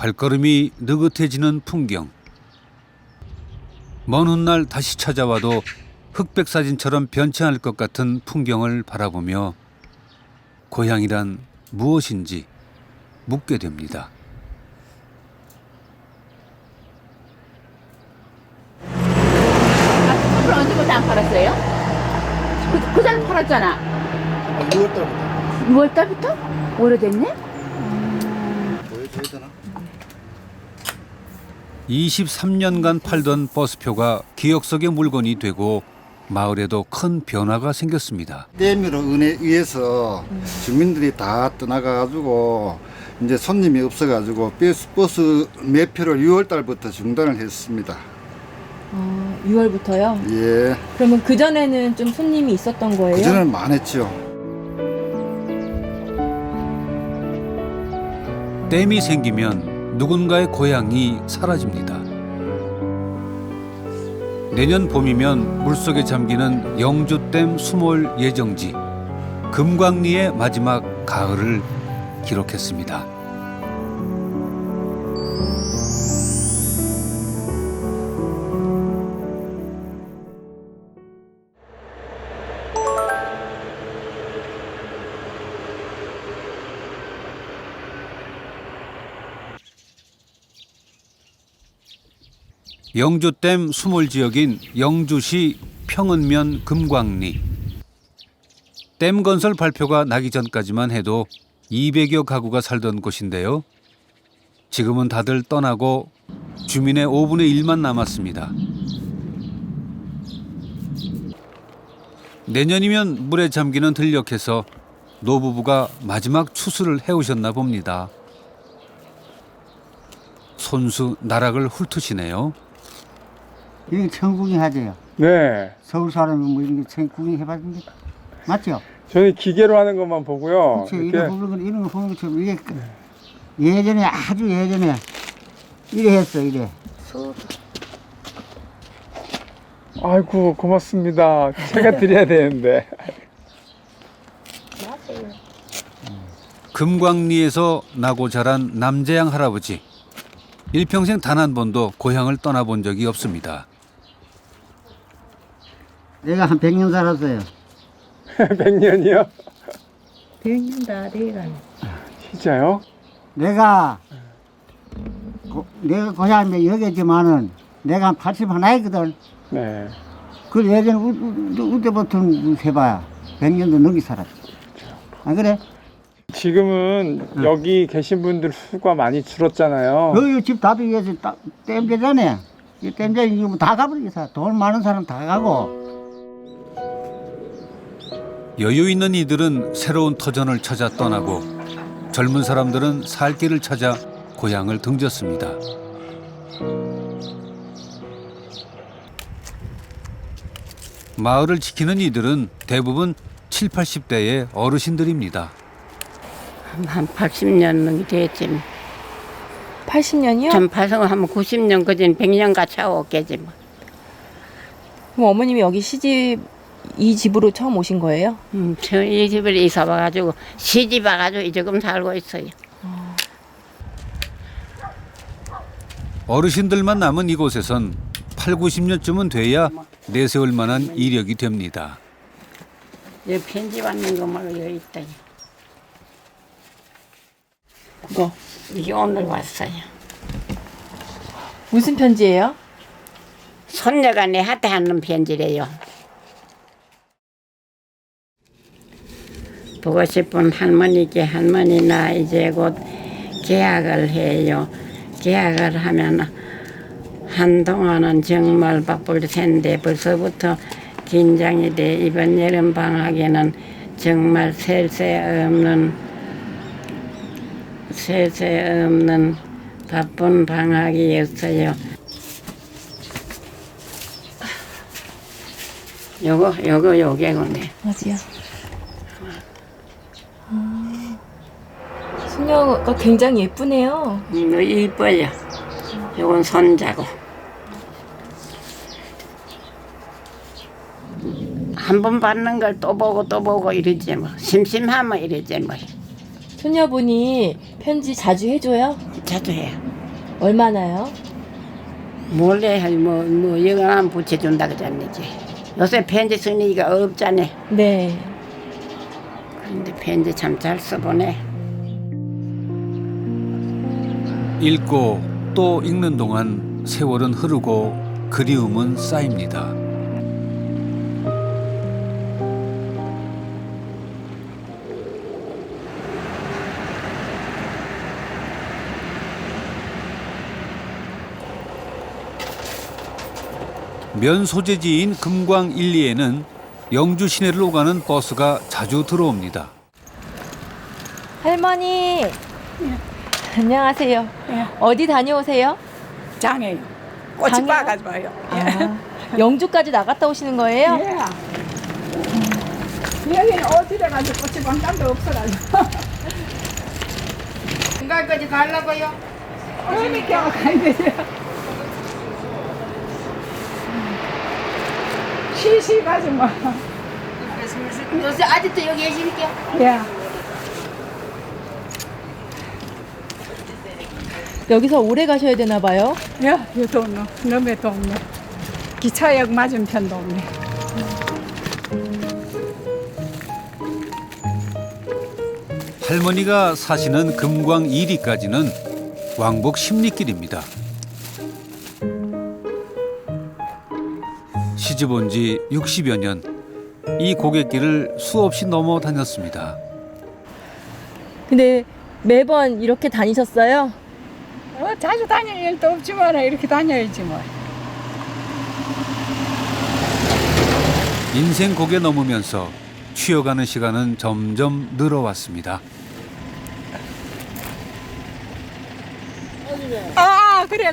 발걸음이 느긋해지는 풍경. 먼 훗날 다시 찾아와도 흑백 사진처럼 변치 않을 것 같은 풍경을 바라보며 고향이란 무엇인지 묻게 됩니다. 그걸 언제부터 안 팔았어요? 그 달 팔았잖아. 6월달부터 6월달부터? 오래됐네? 보여줘야 되나? 23년간 팔던 버스표가 기억 속의 물건이 되고 마을에도 큰 변화가 생겼습니다. 댐으로 의해서 주민들이 다 떠나가가지고 이제 손님이 없어가지고 버스 매표를 6월달부터 중단을 했습니다. 6월부터요? 예, 그러면 그전에는 좀 손님이 있었던 거예요? 그전에는 많았죠. 댐이 생기면 누군가의 고향이 사라집니다. 내년 봄이면 물속에 잠기는 영주댐 수몰 예정지 금광리의 마지막 가을을 기록했습니다. 영주댐 수몰 지역인 영주시 평은면 금광리. 댐 건설 발표가 나기 전까지만 해도 200여 가구가 살던 곳인데요. 지금은 다들 떠나고 주민의 5분의 1만 남았습니다. 내년이면 물에 잠기는 들녘에서 노부부가 마지막 추수를 해오셨나 봅니다. 손수 나락을 훑으시네요. 이게 처음 구경하죠요. 네. 서울 사람이 뭐 이런 게 처음 구경해봤는데 맞죠? 저는 기계로 하는 것만 보고요. 그렇죠. 이런 거 보는 것처럼 이게 예전에 아주 예전에 이래 했어 이래. 아이고 고맙습니다. 제가 드려야 되는데. 금광리에서 나고 자란 남재양 할아버지. 일평생 단 한 번도 고향을 떠나본 적이 없습니다. 내가 한 100년 살았어요. 100년이요? 100년 다 돼가네. 진짜요? 내가 고향에 여기지만은 내가 한 81이거든. 네. 그 예전에 우때부터 해봐야 100년도 넘게 살았지. 안 그래? 지금은 여기 계신 분들 수가 많이 줄었잖아요. 여기 집 다도 위해서 땜대잖아. 이 땜대 이거 다 가버리겠어. 돈 많은 사람 다 가고. 여유 있는 이들은 새로운 터전을 찾아 떠나고 젊은 사람들은 살 길을 찾아 고향을 등졌습니다. 마을을 지키는 이들은 대부분 7, 80대의 어르신들입니다. 한 80년 넘게 됐지. 80년이요? 전 파송을 하면 90년, 그전 100년 같이 하고 오겠지 뭐. 그럼 어머님이 여기 시집 이 집으로 처음 오신 거예요? 저 이 집을 이사 와가지고 시집 와가지고 이제금 살고 있어요. 어르신들만 남은 이곳에선 8, 90년쯤은 돼야 내세울 만한 이력이 됩니다. 여기 편지 받는 거 말고 여기 있다. 그거 이게 오늘 왔어요. 무슨 편지예요? 손녀가 내한테 하는 편지래요. 보고 싶은 할머니께 할머니 나 이제 곧 계약을 해요. 계약을 하면 한동안은 정말 바쁠 텐데 벌써부터 긴장이 돼. 이번 여름 방학에는 정말 셀 새 없는 바쁜 방학이었어요. 요게 건데. 맞아요. 소녀가 굉장히 예쁘네요. 이거 이뻐요. 요건 손자고. 한 번 받는 걸 또 보고 이러지 뭐. 심심하면 이러지 뭐. 소녀분이 편지 자주 해줘요? 자주 해요. 얼마나요? 몰래 뭐 영감 붙여준다 그러잖니. 요새 편지 쓰니까 없잖아. 네. 근데 편지 참 잘 써보네. 읽고 또 읽는 동안 세월은 흐르고 그리움은 쌓입니다. 면 소재지인 금광 1, 2에는 영주 시내를 오가는 버스가 자주 들어옵니다. 할머니. 안녕하세요. 어디 다녀오세요? 장애요. 꽃이 장애요? 빠가지고 와요. 아, 영주까지 나갔다 오시는 거예요? 예. 여기는 어디래 가지고 꽃이 방감도 없어가지고. 중간까지 가려고요? 어디 겨우 가야 되죠. 시시 가지 뭐. 요새 아직도 여기 계실게요. 예. 여기서 오래 가셔야 되나 봐요. 야, 이 동네, 너무 동네. 기차역 맞은편 동네. 할머니가 사시는 금광 1리까지는 왕복 10리길입니다. 시집 온 지 60여 년, 이 고갯길을 수없이 넘어 다녔습니다. 근데 매번 이렇게 다니셨어요? 자주 다닐 일도 없지만 이렇게 다녀야지 뭐. 인생 고개 넘으면서 쉬어가는 시간은 점점 늘어왔습니다. 아, 그래.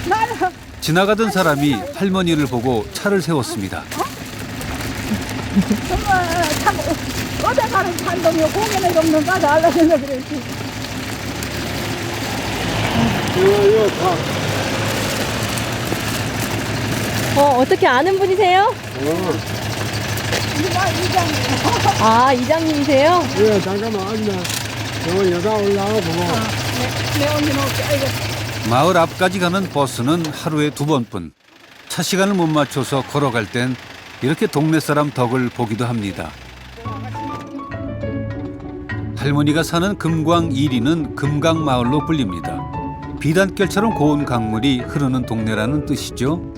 나는 지나가던 사람이 할머니를 보고 차를 세웠습니다. 정말 참 어디 가는 산동이 고개는 좀 넘가다 알라서 그랬지. 어떻게 아는 분이세요? 아, 이장님이세요? 예, 잠깐만 앉아. 저 여자 올라오고. 내 언니 놓을게. 아이고. 마을 앞까지 가는 버스는 하루에 2번뿐. 차 시간을 못 맞춰서 걸어갈 땐 이렇게 동네 사람 덕을 보기도 합니다. 할머니가 사는 금광 1리는 금강마을로 불립니다. 비단결처럼 고운 강물이 흐르는 동네라는 뜻이죠.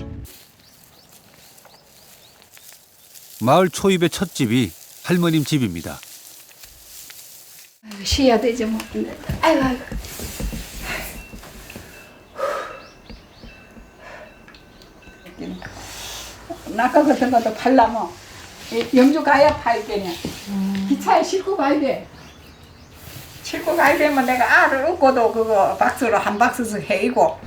마을 초입의 첫 집이 할머님 집입니다. 쉬어야 되지 뭐. 아이고. 낙가 같은 것도 팔라면 영주 가야 팔게냐. 기차에 싣고 가야 돼. 싣고 가야 되면 내가 알을 얻고도 그거 박스로 한 박스씩 해이고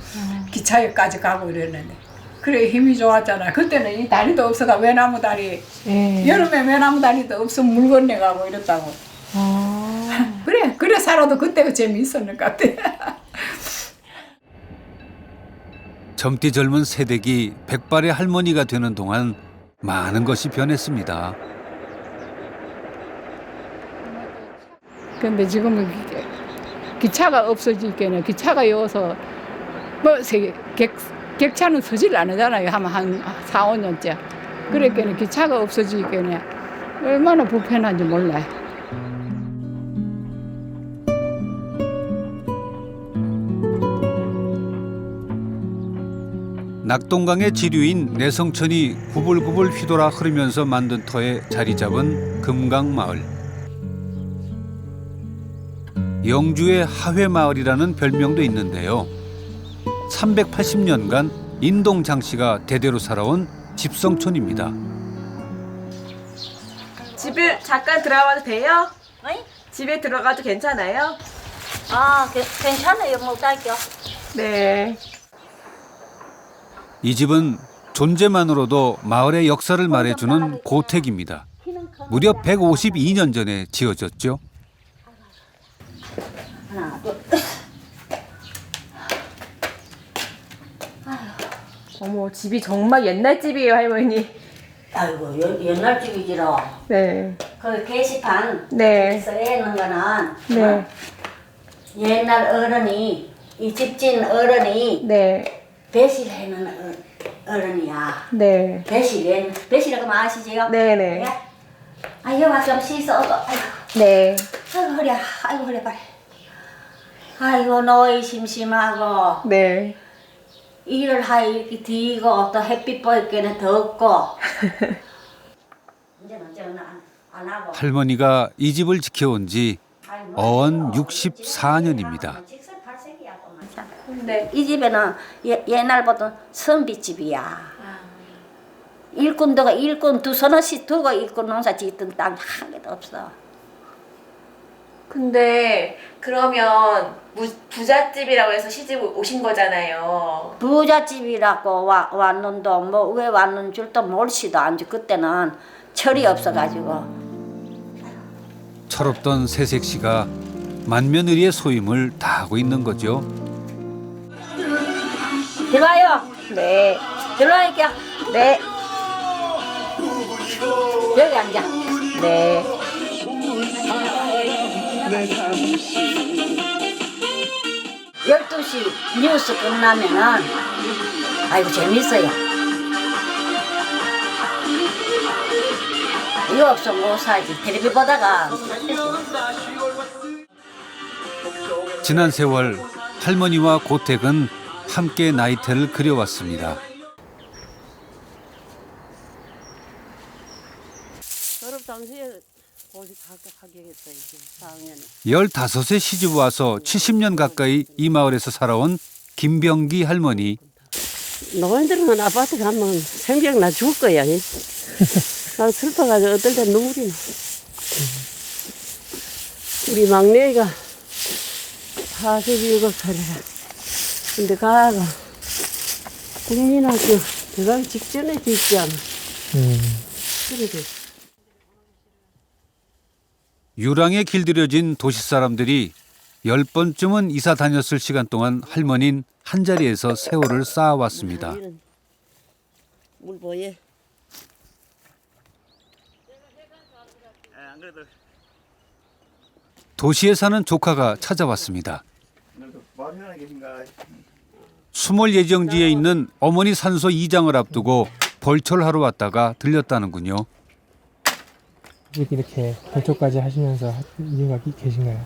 기차역까지 가고 이랬는데 그래 힘이 좋았잖아. 그때는 이 다리도 없어가 외나무 다리. 네. 여름에 외나무 다리도 없으면 물 건너가고 이랬다고. 아, 그래 살아도 그때가 재미있었는 것 같아. 젊디 젊은 새댁이 백발의 할머니가 되는 동안 많은 것이 변했습니다. 근데 지금은 기차가 없어지니까 기차가 여서 뭐 객차는 서질 안 하잖아요. 한 4, 5년째. 그러니까 기차가 없어지니까 얼마나 불편한지 몰라요. 낙동강의 지류인 내성천이 구불구불 휘돌아 흐르면서 만든 터에 자리 잡은 금강마을. 영주의 하회마을이라는 별명도 있는데요. 380년간 인동장씨가 대대로 살아온 집성촌입니다. 집에 잠깐 들어가도 돼요? 집에 들어가도 괜찮아요? 아, 괜찮아요. 못 갈게요. 네. 이 집은 존재만으로도 마을의 역사를 말해주는 고택입니다. 무려 152년 전에 지어졌죠. 하나, 둘. 어머, 집이 정말 옛날 집이에요, 할머니. 아이고, 옛날 집이지로. 네. 그 게시판 네. 써있는 거는 네. 옛날 어른이 이 집진 어른이 네. 배실해는 어른이야. 네. 배실이라고 아시지요? 네네. 예? 아 여기 좀 씻어. 아이고. 네. 아이고 허리야. 아이고 허리 빨리. 아이고 너희 심심하고 네. 일을 하이 이렇게 뒤고 또 햇빛 보이기는 덥고. 이제는 안 하고. 할머니가 이 집을 지켜온 지 아이고, 어언 64년입니다. 근데 이 집에는 옛날부터 선비집이야. 일꾼 두 서너씩 두고 일꾼 농사 짓던 땅 한 개도 없어. 근데 그러면 부잣집이라고 해서 시집 오신 거잖아요. 부잣집이라고 왔는데 뭐 왜 왔는 줄도 모르지도 않지. 그때는 철이 없어가지고. 철없던 새색 씨가 만며느리의 소임을 다하고 있는 거죠. 들어와요. 네. 들어와니까. 네. 여기 앉아. 네. 12시 뉴스 끝나면은 아이고 재밌어요. 이거 없으면 못 살지. 텔레비 보다가 지난 세월 할머니와 고택은 함께 나이테를 그려왔습니다. 졸업 당시에 고시 합격했어요. 4학년에. 15세 시집 와서 70년 가까이 이 마을에서 살아온 김병기 할머니. 노인들은 아파트 가면 생각나 죽을 거야. 나 슬퍼가지고 어떨 땐 눈물이 나. 우리 막내가 47살이라. 근데 가가 국민학교 들어가기 직전에 짓잖아. 그래 됐어. 유랑에 길들여진 도시 사람들이 10번쯤은 이사 다녔을 시간 동안 할머니는 한자리에서 세월을 쌓아왔습니다. 물 보여. 도시에 사는 조카가 찾아왔습니다. 수몰 예정지에 있는 어머니 산소 이장을 앞두고 벌초를 하러 왔다가 들렸다는군요. 이렇게 벌초까지 하시면서 이유가 계신가요?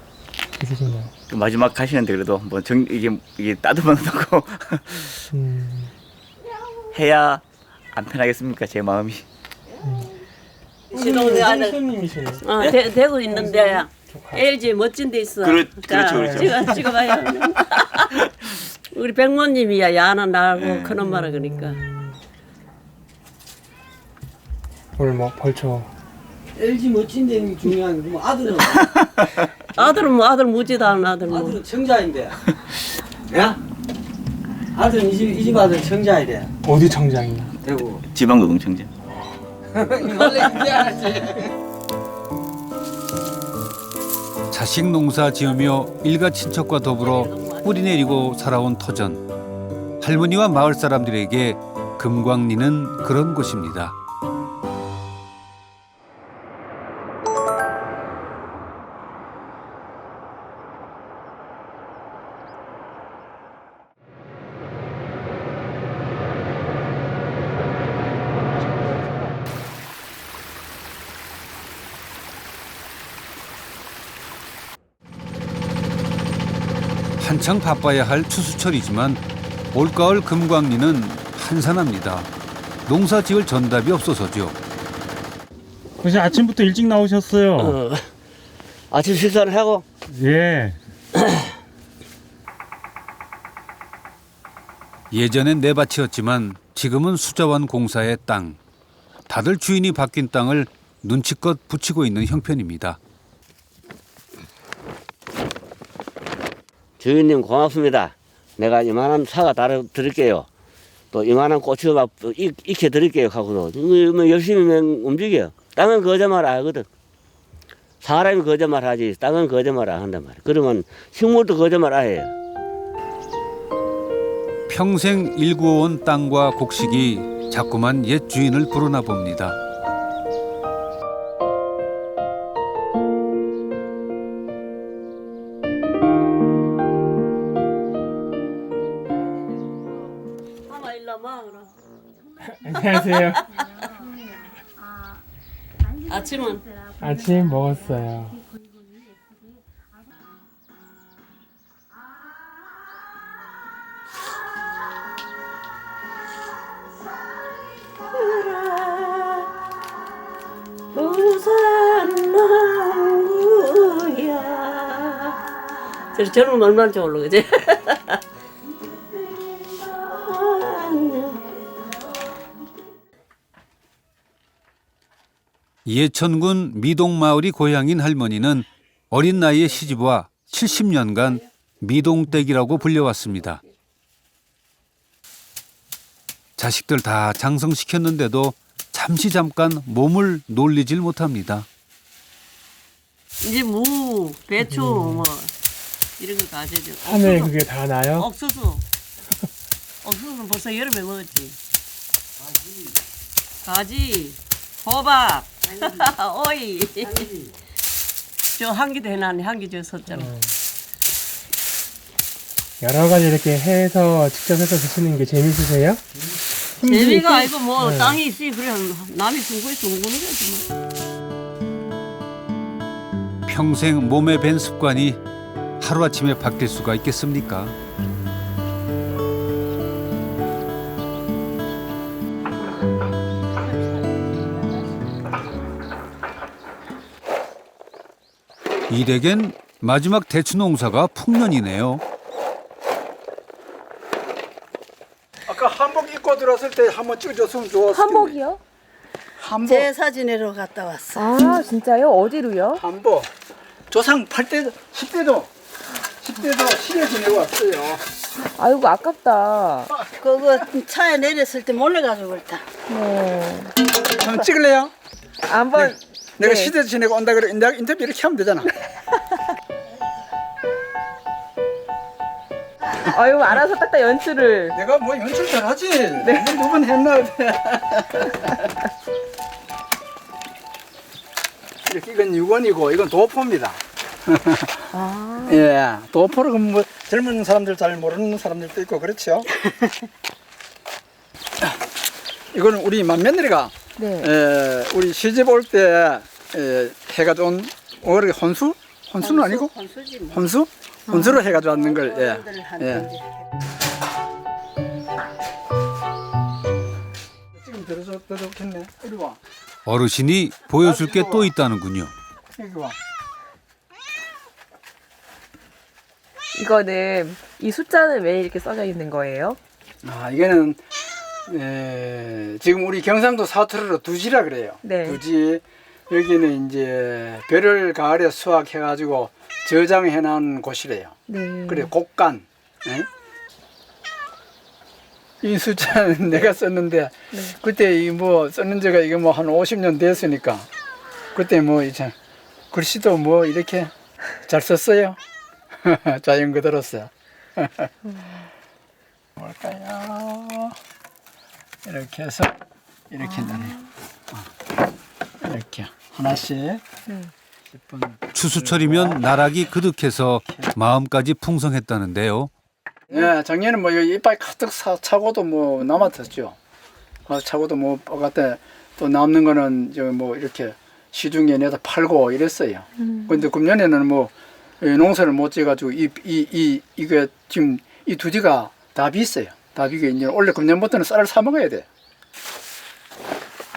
있으신가요? 마지막 가시는데 그래도 뭐 이게 따뜻하고 해야 안 편하겠습니까 제 마음이. 시동네 아들 손님이시네. 대구 있는데 LG 멋진 데 있어. 그렇죠. 찍어봐요. 우리 백모님이야. 야나 나고 큰 엄마라 그러니까. 오늘 뭐 벌초. LG 멋진 데 중요한 게 뭐 아들은 아들은 뭐 아들 무지도 않은 아들 뭐. 아들은 청자인데. 야? 아들은 이 집 아들 청자야 돼. 어디 청장이나? 대구. 지방노동청장. 원래 이제 알았지. 자식 농사 지으며 일가 친척과 더불어 뿌리 내리고 살아온 터전. 할머니와 마을 사람들에게 금광리는 그런 곳입니다. 한창 바빠야 할 추수철이지만 올가을 금광리는 한산합니다. 농사 지을 전답이 없어서죠. 혹시 아침부터 일찍 나오셨어요? 아침 식사를 하고 예. 예전엔 내 밭이었지만 지금은 수자원 공사의 땅. 다들 주인이 바뀐 땅을 눈치껏 붙이고 있는 형편입니다. 주인님 고맙습니다. 내가 이만한 사과 따라 드릴게요. 또 이만한 고추 막 익혀 드릴게요 하고도 열심히 움직여요. 땅은 거짓말 안 하거든. 사람이 거짓말 하지 땅은 거짓말 안 한단 말이야. 그러면 식물도 거짓말 안 해요. 평생 일구어온 땅과 곡식이 자꾸만 옛 주인을 부르나 봅니다. 안녕하세요. 아침은 아침 먹었어요. 부산 나무야. 저 젊으면 얼마나 좋을로 그지? 예천군 미동마을이 고향인 할머니는 어린 나이에 시집와 70년간 미동댁이라고 불려왔습니다. 자식들 다 장성시켰는데도 잠깐 몸을 놀리질 못합니다. 이제 무, 배추 뭐 이런 거 가져죠. 하늘에 그게 다 나요? 옥수수. 옥수수는 벌써 여름에 먹었지. 가지, 호박, 오이. 저 한기도 해놨네. 한기 저 섰잖아. 여러 가지 이렇게 해서 직접 해서 드시는 게 재밌으세요? 재미가 아니고 뭐 네. 땅이 있으니 그래 남이 둥고 있으면 둥그는 거지 뭐. 평생 몸에 밴 습관이 하루아침에 바뀔 수가 있겠습니까? 이 댁엔 마지막 대추 농사가 풍년이네요. 아까 한복 입고 들어왔을 때 한번 찍어줬으면 좋았을 텐데. 한복이요? 한복. 제 사진으로 갔다 왔어. 아 진짜요? 어디로요? 한복. 조상 8대, 10대도 시내 지내고 왔어요. 아이고 아깝다. 그거 차에 내렸을 때 몰래 가지고 그랬다. 네. 한번 찍을래요? 한번 내가 네. 시대 지내고 온다 그래 인터뷰 이렇게 하면 되잖아. 아유 알아서 딱딱 연출을. 내가 뭐 연출 잘하지. 네. 누군 했나? 이렇게 이건 유건이고 이건 도포입니다. 아. 예, 도포를 뭐 젊은 사람들 잘 모르는 사람들도 있고 그렇죠. 이거는 우리 맏며느리가 네. 우리 시집 올 때 해가 좋은 올해 혼수는 아니고 혼수지 뭐. 혼수로 해가지고 왔는 걸. 예. 예. 지금 들어서 좋겠네. 이리 와. 어르신이 보여줄 게 또 있다는군요. 여기 와. 이거는 이 숫자는 왜 이렇게 써져 있는 거예요? 아, 이게는 지금 우리 경상도 사투리로 두지라 그래요. 네. 두지. 여기는 이제 별을 가을에 수확해가지고 저장해놓은 곳이래요. 네. 그래 곡간. 예? 이 숫자는 내가 썼는데 네. 그때 이 뭐 썼는 지가 이게 뭐 한 50년 됐으니까 그때 뭐 이제 글씨도 뭐 이렇게 잘 썼어요. 자연 그대로서. 뭘까요? 이렇게 해서 이렇게 나네요. 이렇게 하나씩. 추수철이면 나락이 그득해서 마음까지 풍성했다는데요. 예, 작년에 뭐 여기 이빨 가득 차고도 뭐 남았었죠. 차고도 뭐 바깥에 또 남는 거는 저 뭐 이렇게 시중에 내다 팔고 이랬어요. 근데 금년에는 뭐 농사를 못 지어가지고 이게 지금 이 두지가 다 비싸요. 다 비게 이제 원래 금년부터는 쌀을 사 먹어야 돼.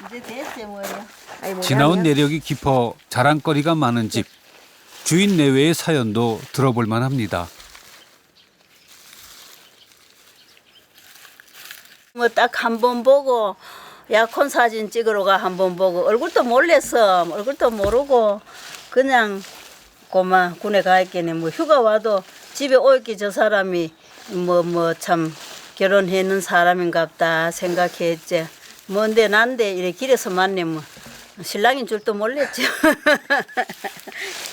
이제 됐어요 뭐예요. 지나온 내력이 깊어 자랑거리가 많은 집. 주인 내외의 사연도 들어볼 만합니다. 뭐 딱 한 번 보고 약혼 사진 찍으러 가 한 번 보고 얼굴도 몰랐어. 얼굴도 모르고 그냥 고마 군에 가 있겠네. 뭐 휴가 와도 집에 올게 저 사람이 뭐 참 결혼했는 사람인갑다 생각했지. 뭔데 난데 이래 길에서 만네 뭐 신랑인 줄도 몰랐죠.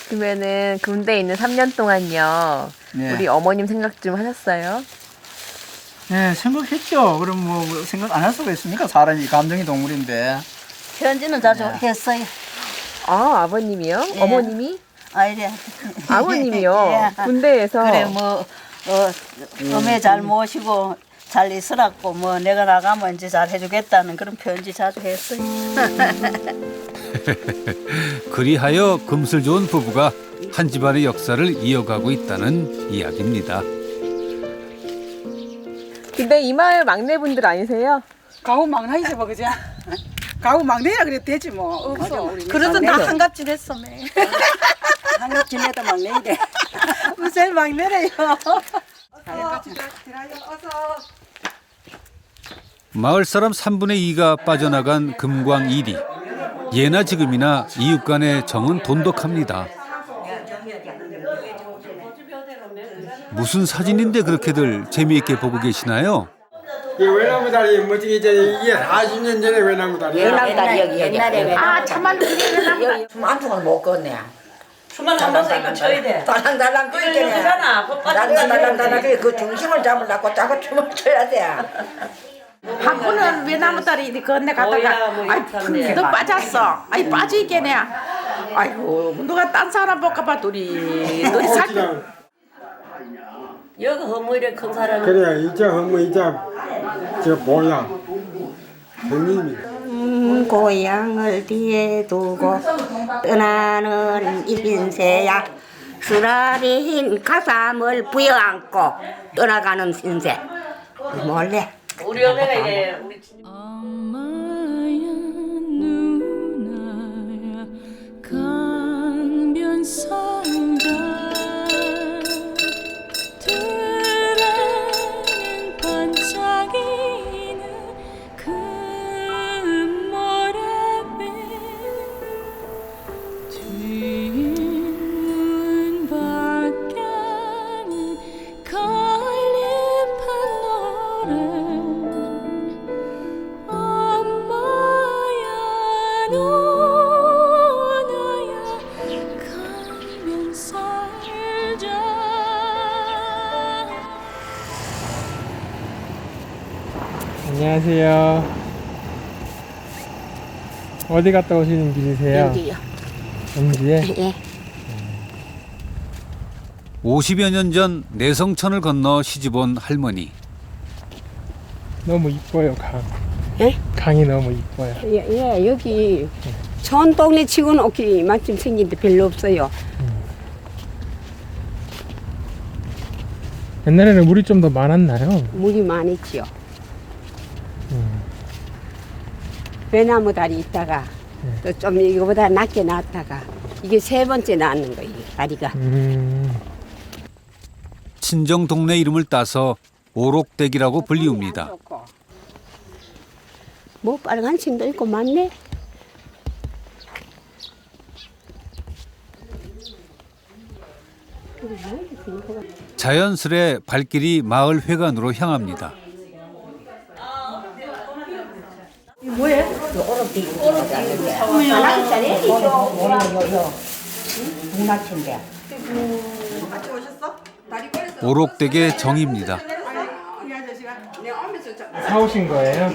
그러면은 군대에 있는 3년 동안요. 네. 우리 어머님 생각 좀 하셨어요? 네, 생각했죠. 그럼 뭐 생각 안 할 수가 있습니까? 사람이 감정이 동물인데. 편지는 자주 했어요. 아 아버님이요? 예. 어머님이? 아이래. 아버님이요? 예. 군대에서? 그래 뭐 어메 잘 모시고 잘 있으라고 뭐 내가 나가면 이제 잘 해주겠다는 그런 편지 자주 했어요. 그리하여 금슬 좋은 부부가 한 집안의 역사를 이어가고 있다는 이야기입니다. 근데 이 마을 막내분들 아니세요? 가우 막내이지 뭐 그죠? 가우 막내라 그래도 되지 뭐. 없어. 그래도 나 한갑질 했어 매. 한갑질 해도 막내이래. 무슨 막내래요. 마을 사람 3분의 2가 빠져나간 금광 1위. 예나 지금이나 이웃 간의 정은 돈독합니다. 무슨 사진인데 그렇게들 재미있게 보고 계시나요? 이 외나무 다리 뭐지 이제 이게 40년 전에 외나무 다리. 옛날에 여기 옛날에 아 참말로 그래. 만통을 못 걷네. 수만 한 번도 이거 쳐야 돼. 달랑달랑 끓이네. 달랑달랑 그 중심을 잡으려고 자꾸 춤을 춰야 돼. 한 번은 외나무 다리 건네 갔다가 아이 너 빠졌어. 아이 빠지겠네. 아이고 누가 딴 사람 볼까봐 둘이 사. 여기 허물에 큰 사람. 그래 이제 어머 이제 저 뭐야 형님이. 고향을 뒤에 두고 떠나는 인생야 수라린 가슴을 부여안고 떠나가는 인생 몰래 우리 어머니가 이게 우리 엄마야 누나야 강변상자 들에는 반짝이는 그 모래빛 뒷문 밖에는 갈림판 노래 엄마야 누나야 가면 살자. 안녕하세요. 어디 갔다 오시는 길이세요? 여기요. 영주에? 예. 50여 년 전 내성천을 건너 시집온 할머니. 너무 이뻐요 강. 예? 강이 너무 이뻐요. 예, 여기 전 동네 치고는 오기 마침 생긴 데 별로 없어요. 옛날에는 물이 좀 더 많았나요? 물이 많았지요. 외나무 다리 있다가 또 좀 이거보다 낮게 나왔다가 이게 세 번째 나왔는 거예요, 다리가. 친정 동네 이름을 따서 오록댁이라고 불리웁니다. 뭐 빨간 침도 있고 많네. 자연스레 발길이 마을 회관으로 향합니다. 문화친데. 오록댁의 정입니다. 사오신 거예요?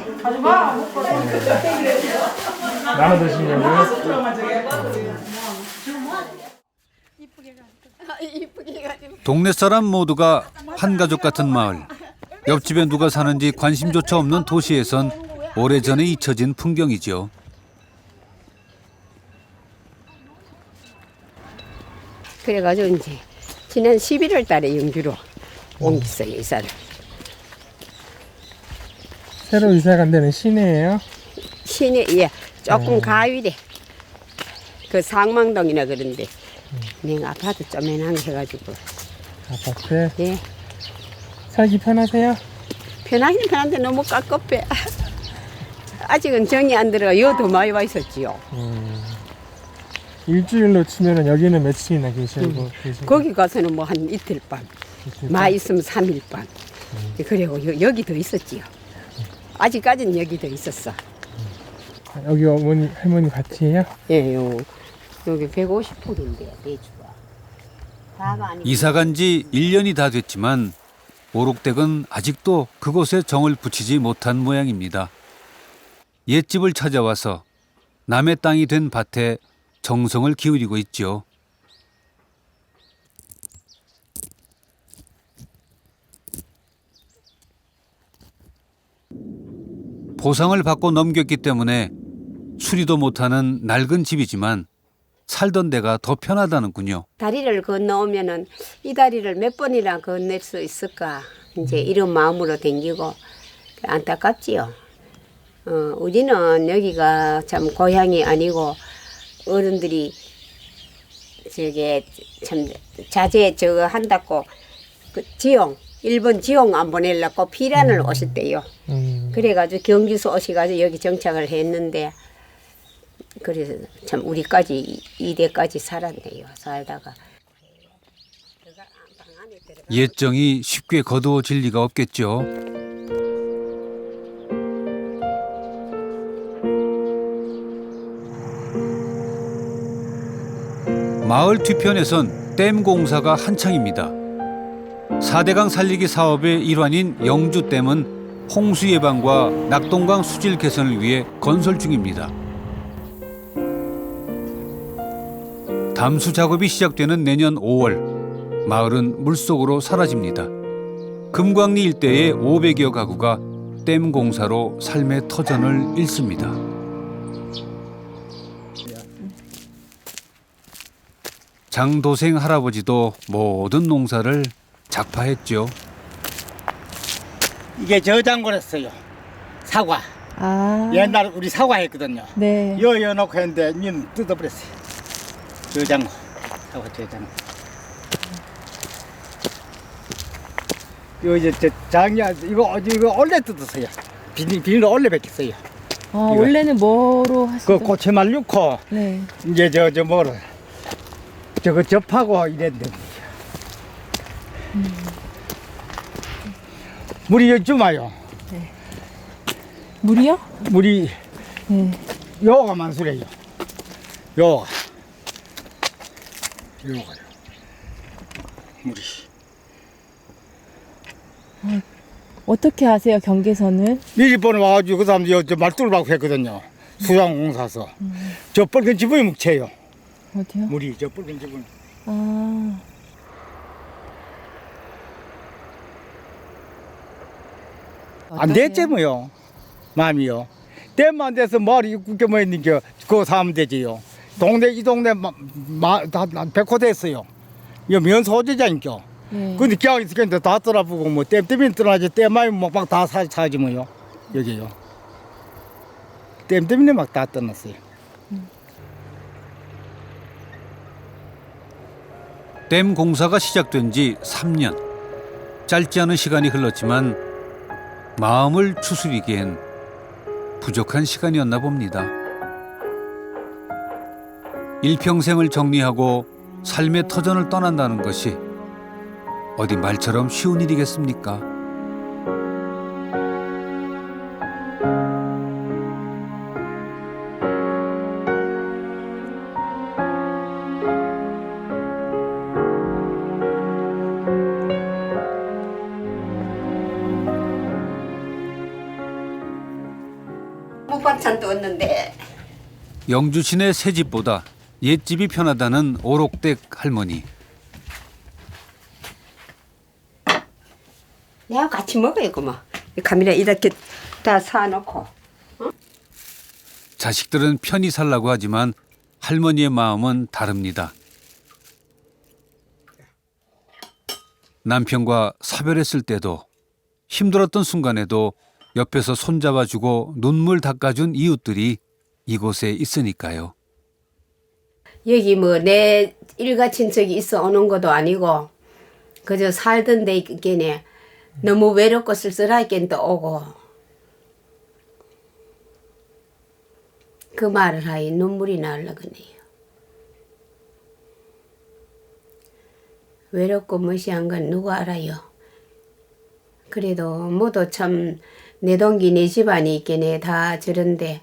나눠 드시려고요? 동네 사람 모두가 한 가족 같은 마을. 옆집에 누가 사는지 관심조차 없는 도시에선 오래전에 잊혀진 풍경이죠. 그래가지고 이제 지난 11월 달에 영주로 옮겼어요, 이사를. 새로 이사 간 데는 시내예요? 시내, 예, 조금 가위래. 그 상망동이나 그런데. 내가 아파트 쪼매난 거 해가지고. 아파트? 예. 살기 편하세요? 편하긴 편한데 너무 깝깝해. 아직은 정이 안 들어가. 여도 많이 와 있었지요. 일주일로 치면은 여기는 며칠이나 계시고 계시고. 거기 가서는 뭐 한 이틀 밤. 많이 있으면 3일 밤. 그리고 여기 더 있었지요. 아직까지는 여기 더 있었어. 여기 어머니 할머니 같이 해요? 예, 여기 150호인데 내주가. 이사 간 지 1년이 다 됐지만 오록댁은 아직도 그곳에 정을 붙이지 못한 모양입니다. 옛집을 찾아와서 남의 땅이 된 밭에 정성을 기울이고 있죠. 보상을 받고 넘겼기 때문에 수리도 못하는 낡은 집이지만 살던 데가 더 편하다는군요. 다리를 건너오면은 이 다리를 몇 번이나 건널 수 있을까 이제 이런 마음으로 댕기고 안타깝지요. 우리는 여기가 참 고향이 아니고 어른들이 저게 참 자제 저거 한다고 그 지용 일본 지용 안 보내려고 피란을 오셨대요. 그래가지고 경주서 오셔가지고 여기 정착을 했는데 그래서 참 우리까지 이대까지 살았네요. 살다가 옛정이 쉽게 거두어질 리가 없겠죠. 마을 뒤편에선 댐 공사가 한창입니다. 4대강 살리기 사업의 일환인 영주댐은 홍수 예방과 낙동강 수질 개선을 위해 건설 중입니다. 담수 작업이 시작되는 내년 5월, 마을은 물속으로 사라집니다. 금광리 일대의 500여 가구가 댐 공사로 삶의 터전을 잃습니다. 장도생 할아버지도 모든 농사를 작파했죠. 이게 저장고랬어요. 사과. 옛날 우리 사과 했거든요. 네. 여놓고 했는데 님 뜯어버렸어요. 저장고. 사과 저장고. 요 이제 작년 이거 원래 뜯었어요. 비닐 원래 벗겼어요. 원래는 뭐로 하시죠? 그 고추말 넣고 네. 이제 저 뭐를 저거 접하고 이랬는데 물이 요즘 와요. 네. 물이요? 물이 네. 요가 만수래요. 요가요. 물이. 어떻게 하세요, 경계선을? 미리 보내와가지고 그 사람 저 말뚝을 했거든요. 수상공사서. 저 붉은 지붕이 묵채요. 어디요? 물이 저 붉은 지붕. 안 됐지 뭐요. 마음이요. 댐만 안 돼서 말이 굳게 뭐 했는겨. 그거 사면 되지요. 이 동네 다 백호 됐어요. 이거 면소재자니까. 근데 기왕 있었는데 다 떠나보고 뭐 댐 때문에 떠나지 댐만이 막 다 사지 뭐요. 여기요. 댐 때문에 막 다 떠났어요. 댐 공사가 시작된 지 3년. 짧지 않은 시간이 흘렀지만 마음을 추스리기엔 부족한 시간이었나 봅니다. 일평생을 정리하고 삶의 터전을 떠난다는 것이 어디 말처럼 쉬운 일이겠습니까? 목반찬도 얻는데 영주 시내 새 집보다 옛집이 편하다는 오록댁 할머니. 내가 같이 먹어요, 그만. 카메라 이렇게 다 사놓고. 자식들은 편히 살라고 하지만 할머니의 마음은 다릅니다. 남편과 사별했을 때도 힘들었던 순간에도 옆에서 손잡아주고 눈물 닦아준 이웃들이 이곳에 있으니까요. 여기 뭐 내 일가 친척이 있어 오는 것도 아니고 그저 살던 데 있겠네. 너무 외롭고 쓸쓸하게 또 오고 그 말을 하니 눈물이 나려그네요. 외롭고 무시한 건 누가 알아요. 그래도 모두 참 내 동기 내 집안이 있겠네. 다 저런데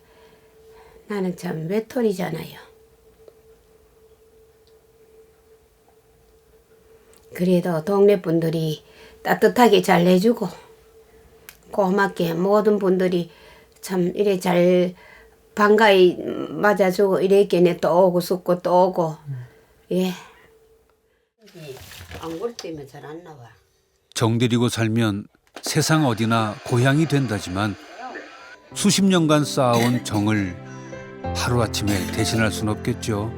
나는 참 외톨이잖아요. 그래도 동네 분들이 따뜻하게 잘 해주고 고맙게 모든 분들이 참 이래 잘 반가이 맞아주고 이랬겠네. 또 오고 싶고 또 오고. 예. 안 그럴 때면 잘 안 나와. 정들이고 살면 세상 어디나 고향이 된다지만 수십 년간 쌓아온 정을 하루아침에 대신할 순 없겠죠.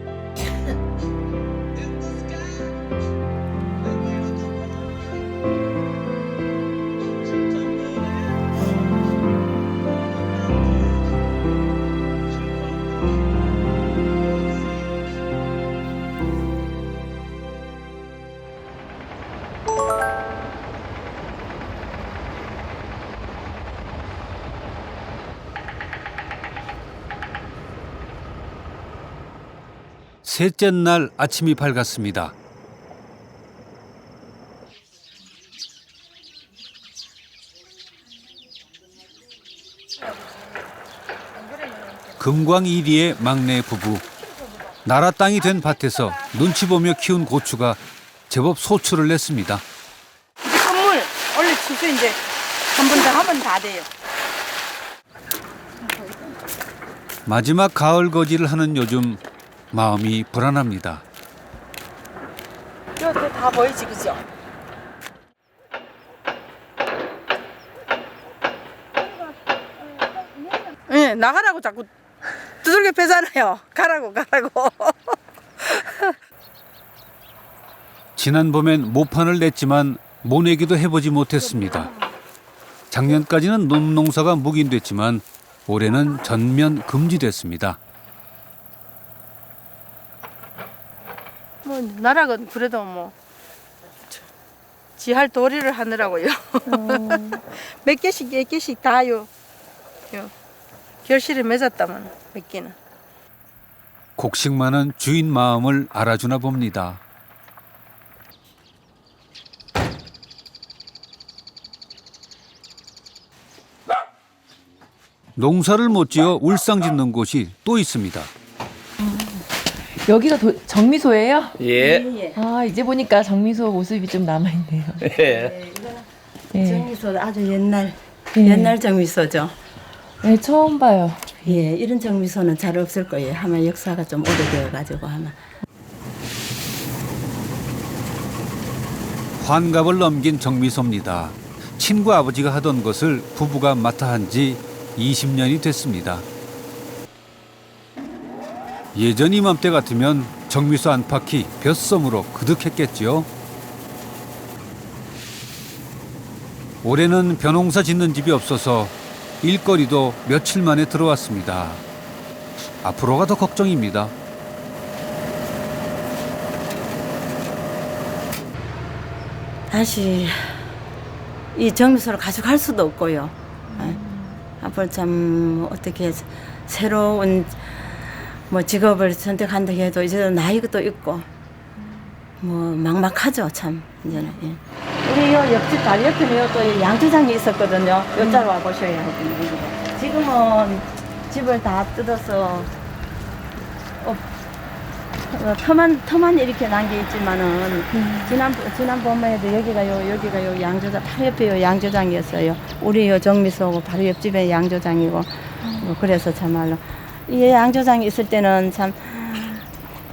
셋째 날 아침이 밝았습니다. 금광1위의 막내 부부. 나라 땅이 된 밭에서 눈치 보며 키운 고추가 제법 소출을 냈습니다. 선물 원래 주세 이제 한 번 더 하면 다 돼요. 마지막 가을 거지를 하는 요즘 마음이 불안합니다. 이거 다 보이지 그죠? 예, 나가라고 자꾸 두들겨 패잖아요. 가라고. 지난 봄엔 모판을 냈지만 모내기도 해보지 못했습니다. 작년까지는 논농사가 묵인됐지만 올해는 전면 금지됐습니다. 뭐 나락은 그래도 뭐 지할 도리를 하느라고요. 몇 개씩 다요. 결실을 맺었다면 몇 개는. 곡식 많은 주인 마음을 알아주나 봅니다. 농사를 못지어 울상짓는 곳이 또 있습니다. 여기가 정미소예요? 예. 아, 이제 보니까 정미소 모습이 좀 남아있네요. 예. 예. 정미소 아주 옛날 예. 옛날 정미소죠. 네, 처음 봐요. 예, 이런 정미소는 잘 없을 거예요. 아마 역사가 좀 오래되어 가지고 아마. 환갑을 넘긴 정미소입니다. 친구 아버지가 하던 것을 부부가 맡아 한 지 20년이 됐습니다. 예전 이맘때 같으면 정미소 안팎이 벼섬으로 그득했겠지요. 올해는 벼농사 짓는 집이 없어서 일거리도 며칠 만에 들어왔습니다. 앞으로가 더 걱정입니다. 다시 이 정미소를 가져갈 수도 없고요. 앞으로 참 어떻게 새로운 뭐 직업을 선택한다 해도 이제 나이도 있고 뭐 막막하죠 참 이제는. 예. 우리 요 옆집 다리 옆에는 또 양조장이 있었거든요. 요자로 와 보셔야 하거든요. 지금은 집을 다 뜯어서 터만 이렇게 난 게 있지만은 지난 봄에도 여기가 요 양조장 바로 옆에 요 양조장이었어요. 우리 요 정미소고 바로 옆집에 양조장이고 그래서 참말로 이 양조장이 있을 때는 참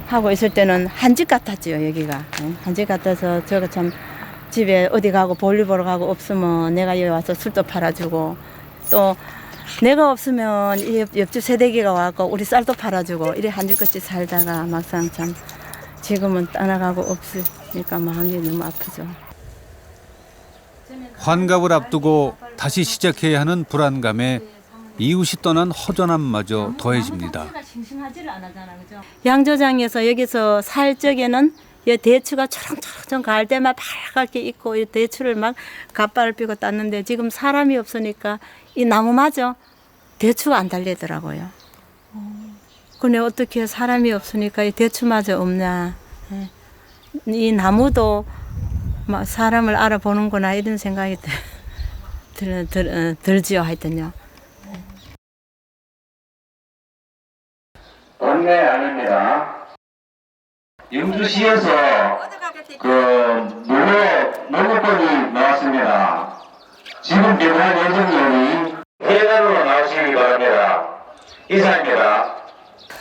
하고 있을 때는 한 집 같았지요 여기가. 한 집 같아서 저거 참 집에 어디 가고 볼일 보러 가고 없으면 내가 여기 와서 술도 팔아주고 또 내가 없으면 이 옆집 세대기가 와서 우리 쌀도 팔아주고 이래 한 집같이 살다가 막상 참 지금은 떠나가고 없으니까 마음이 너무 아프죠. 환갑을 앞두고 다시 시작해야 하는 불안감에 이웃이 떠난 허전함마저 더해집니다. 양조장에서 여기서 살 적에는 이 대추가 초롱초롱 갈 때만 빨갛게 있고 이 대추를 막 갓발을 삐고 땄는데 지금 사람이 없으니까 이 나무마저 대추가 안 달리더라고요. 근데 어떻게 사람이 없으니까 이 대추마저 없냐. 이 나무도 막 사람을 알아보는구나 이런 생각이 들지요 하여튼요. 안내 아닙니다. 영주시에서 무료 농어권이 나왔습니다. 지금 배달 예정이 계단으로 나오시기 바랍니다. 이상입니다.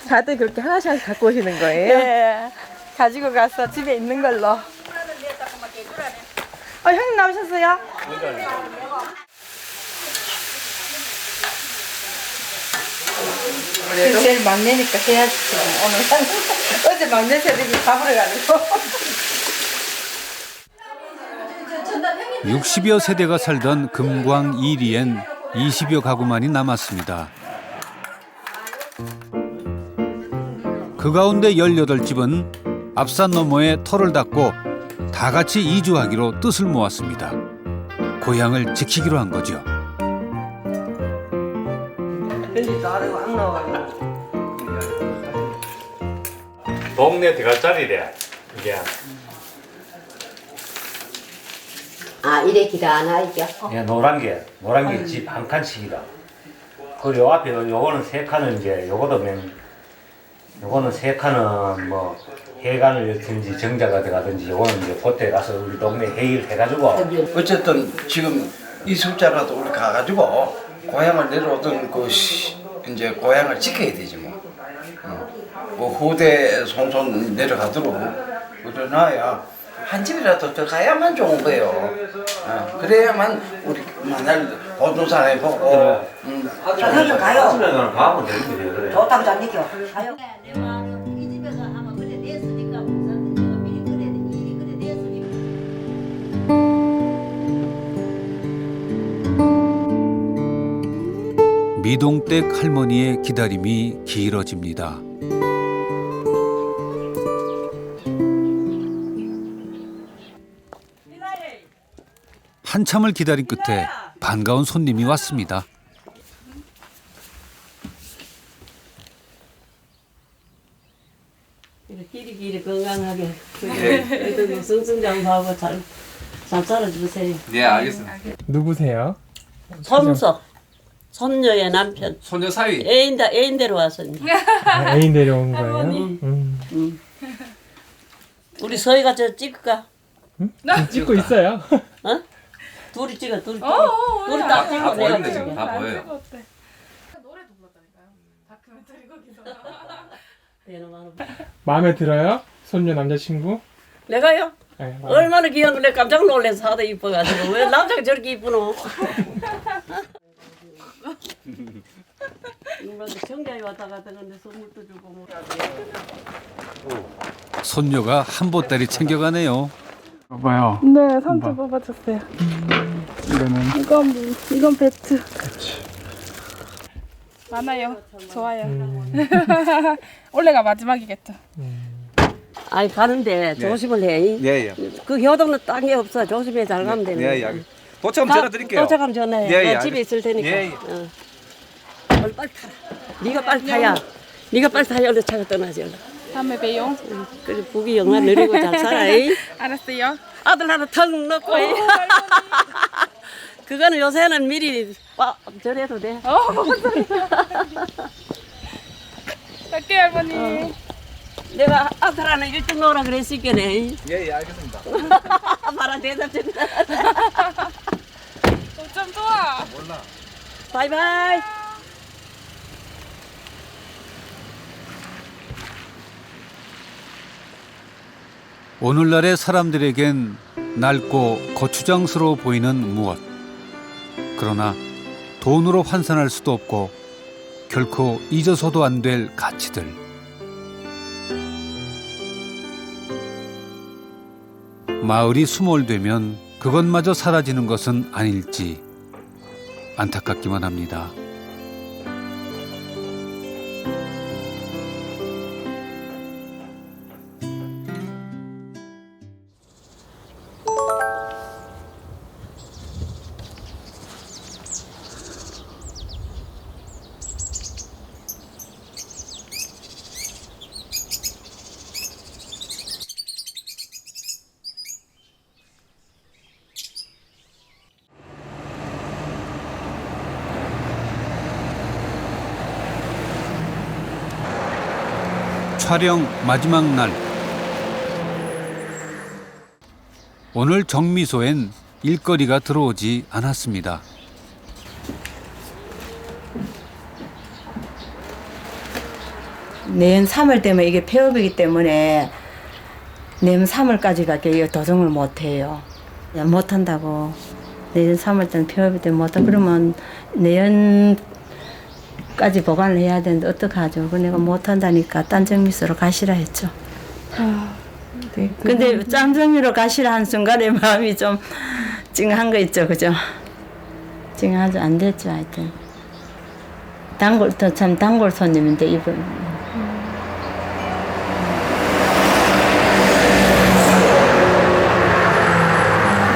다들 그렇게 하나씩 갖고 오시는 거예요? 네, 가지고 가서 집에 있는 걸로. 형님 나오셨어요? 그래도 제일 막내니까 해야지. 오늘 어제 막내 새들이 밥을 가지고. 60여 세대가 살던 금광 2리엔 20여 가구만이 남았습니다. 그 가운데 18집은 앞산 너머에 터를 닦고 다 같이 이주하기로 뜻을 모았습니다. 고향을 지키기로 한 거죠. 동네 대갈짜리래 이게. 아 이래 기다 안 하이겨? 예, 노란 게 집 한 칸씩이다. 그리고 요 앞에 요거는 세 칸은 이제 요거는 세 칸은 뭐 해관을 열든지 정자가 돼가든지 요거는 이제 그때 가서 우리 동네 회의를 해가지고 어쨌든 지금 이 숫자라도 우리 가가지고 고향을 내려오던 그 이제 고향을 지켜야 되지 뭐. 그 후대 손손 내려가도록 그러나야 한 집이라도 더 가야만 좋은 거예요. 그래야만 우리 만날 보는 사람이 보고. 저는 가요. 가면 되는 거예요. 그래. 좋다고 잘 느껴. 가요. 미동댁 할머니의 기다림이 길어집니다. 한참을 기다린 끝에 반가운 손님이 왔습니다. 길이 건강하게 그래도 승승장구하고 잘 살아주세요. 네, 알겠습니다. 누구세요? 섬서 손녀의 남편. 손녀 사위. 애인 데로 와서. 애인 데려온 거예요? 우리 서희가 저 찍을까? 찍고 있어요. 어? 둘이 찍어. 둘이 딱 찍어. 다 내가 보이는데 지금 찍을게. 다 보여요. 마음에 들어요? 손녀 남자친구? 내가요? 네, 얼마나 귀여운 내 깜짝 놀라서 하도 이뻐가지고 왜 남자가 저렇게 이쁘노? 누구한테 청자에 왔다 갔다 근데 선물도 주고 뭐. 손녀가 한보따리 챙겨가네요. 봐봐요. 네, 삼촌 뽑아줬어요. 이거는 이건 배트. 많아요. 좋아요. 올해가 마지막이겠죠. 아니 가는데 네. 조심을 해. 예. 그 효도는 딴 게 없어. 조심해 잘 가면 되는 네, 거야. 예. 도착하면 전화 드릴게요. 도착하면 전화해. 예, 나 집에 있을 테니까. 예. 얼른 빨리 타라. 네가 빨리 타야. 네가 빨리 타야 얼른 차가 떠나지 얼른. 다음에 봬요. 그래 북이 영화 느리고 잘 살아. 알았어요. 아들 하나 턱 넣고. 그거는 요새는 미리 저래도 돼. 뭔 소리야. 갈게요, 할머니. 내가 아들 하나 일찍 놓으라 그랬을게네. 예, 알겠습니다. 말아 대답 좀. 좀 좋아. 몰라. 바이바이. 오늘날의 사람들에겐 낡고 거추장스러워 보이는 무엇. 그러나 돈으로 환산할 수도 없고 결코 잊어서도 안 될 가치들. 마을이 수몰되면 그것마저 사라지는 것은 아닐지 안타깝기만 합니다. 촬영 마지막 날. 오늘 정미소엔 일거리가 들어오지 않았습니다. 내년 3월 되면 이게 폐업이기 때문에 내년 3월까지밖에 도정을 못해요. 못한다고. 내년 3월 때는 폐업이 되면 못하. 그러면 내년 까지 보관을 해야 되는데 어떡하죠? 내가 못한다니까 딴 정미소로 가시라 했죠. 네, 근데 딴 정미로 가시라 한 순간에 마음이 좀 찡한 거 있죠, 그죠? 찡하죠, 안 됐죠, 하여튼. 단골 손님인데 이분.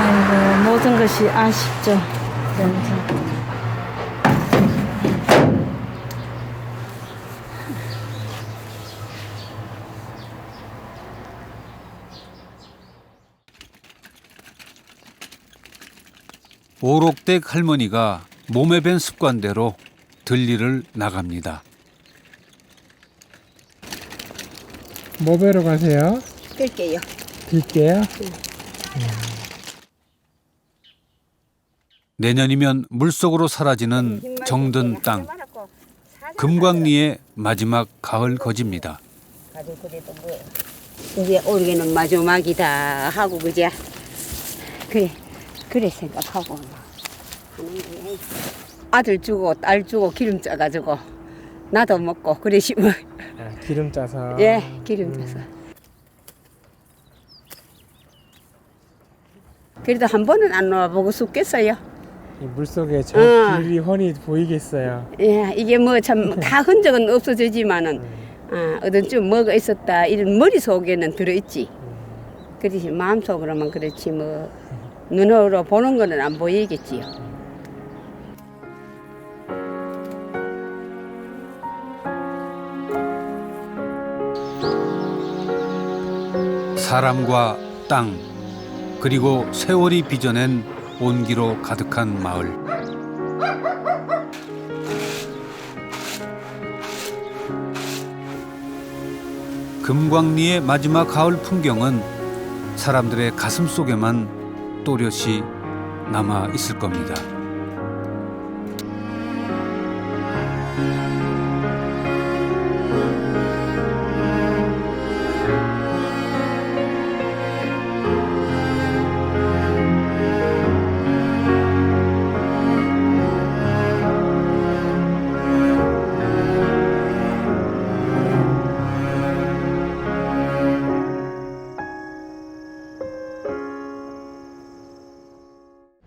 아이고, 모든 것이 아쉽죠. 진짜. 오록댁 할머니가 몸에 밴 습관대로 들리를 나갑니다. 뭐 배러 가세요? 끌게요. 빌게요? 내년이면 물속으로 사라지는 정든 땅. 금광리의 마지막 가을 거지입니다. 이제 올해는 마지막이다 하고 그제 그래 생각하고 하는 게 아들 주고 딸 주고 기름 짜가지고 나도 먹고 그래 싶어. 기름 짜서. 예, 기름 짜서. 그래도 한 번은 안 나와보고 싶겠어요. 이 물속에 저 길이 훤히 보이겠어요. 예, 이게 뭐 참 다 흔적은 없어지지만은 어떤 좀 뭐가 있었다 이런 머릿속에는 들어있지. 그렇지 마음속으로만 그렇지 뭐 눈으로 보는 거는 안 보이겠지요. 사람과 땅, 그리고 세월이 빚어낸 온기로 가득한 마을. 금광리의 마지막 가을 풍경은 사람들의 가슴 속에만 또렷이 남아 있을 겁니다.